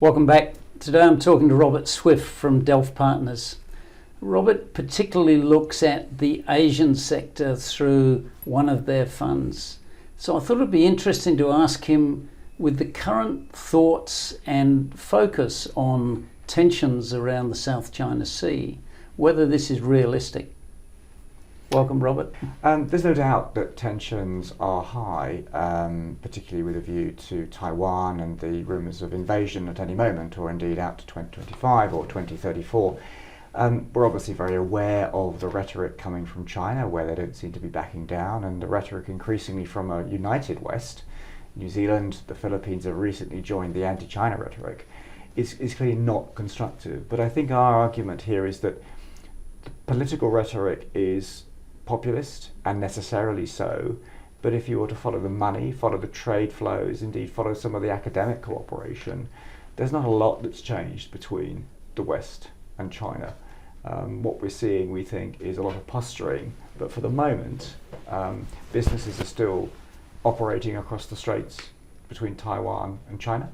Welcome back. Today I'm talking to Robert Swift from Delft Partners. Robert particularly looks at the Asian sector through one of their funds. So I thought it'd be interesting to ask him, with the current thoughts and focus on tensions around the South China Sea, whether this is realistic. Welcome, Robert. There's no doubt that tensions are high, particularly with a view to Taiwan and the rumours of invasion at any moment, or indeed out to 2025 or 2034. We're obviously very aware of the rhetoric coming from China, where they don't seem to be backing down, and the rhetoric increasingly from a united West. New Zealand, the Philippines have recently joined the anti-China rhetoric. Is clearly not constructive. But I think our argument here is that the political rhetoric is populist, and necessarily so, but if you were to follow the money, follow the trade flows, indeed follow some of the academic cooperation, there's not a lot that's changed between the West and China. What we're seeing, we think, is a lot of posturing, but for the moment, businesses are still operating across the straits between Taiwan and China.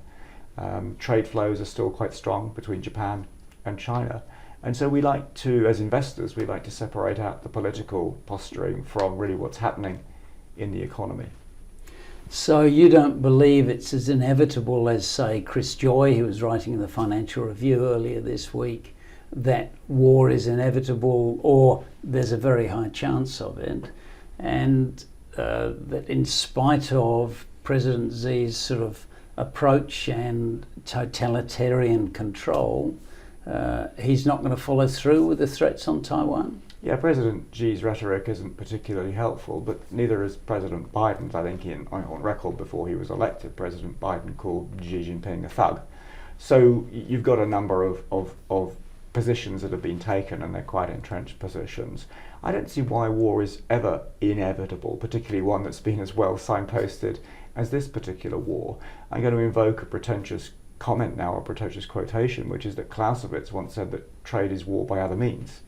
Trade flows are still quite strong between Japan and China. And so we like to, as investors, we like to separate out the political posturing from really what's happening in the economy. So you don't believe it's as inevitable as, say, Chris Joy, who was writing in the Financial Review earlier this week, that war is inevitable, or there's a very high chance of it, and that in spite of President Xi's sort of approach and totalitarian control, he's not going to follow through with the threats on Taiwan? Yeah, President Xi's rhetoric isn't particularly helpful, but neither is President Biden's. I think on record before he was elected, President Biden called Xi Jinping a thug. So you've got a number of positions that have been taken, and they're quite entrenched positions. I don't see why war is ever inevitable, particularly one that's been as well signposted as this particular war. I'm going to invoke a pretentious comment now, a pretentious quotation, which is that Clausewitz once said that trade is war by other means.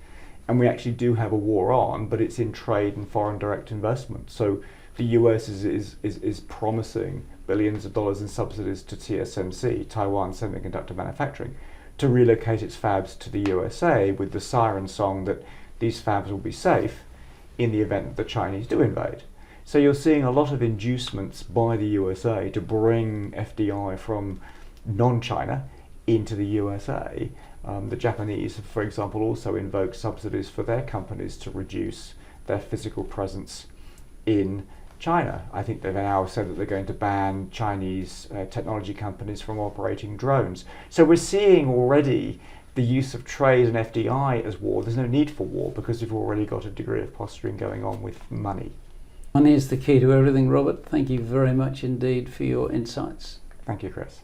And we actually do have a war on, but it's in trade and foreign direct investment. So the US is promising billions of dollars in subsidies to TSMC, Taiwan Semiconductor Manufacturing, to relocate its fabs to the USA, with the siren song that these fabs will be safe in the event that the Chinese do invade. So you're seeing a lot of inducements by the USA to bring FDI from non-China into the USA. The Japanese have, for example, also invoked subsidies for their companies to reduce their physical presence in China. I think they've now said that they're going to ban Chinese technology companies from operating drones. So we're seeing already the use of trade and FDI as war. There's no need for war because you've already got a degree of posturing going on with money. Money is the key to everything, Robert. Thank you very much indeed for your insights. Thank you, Chris.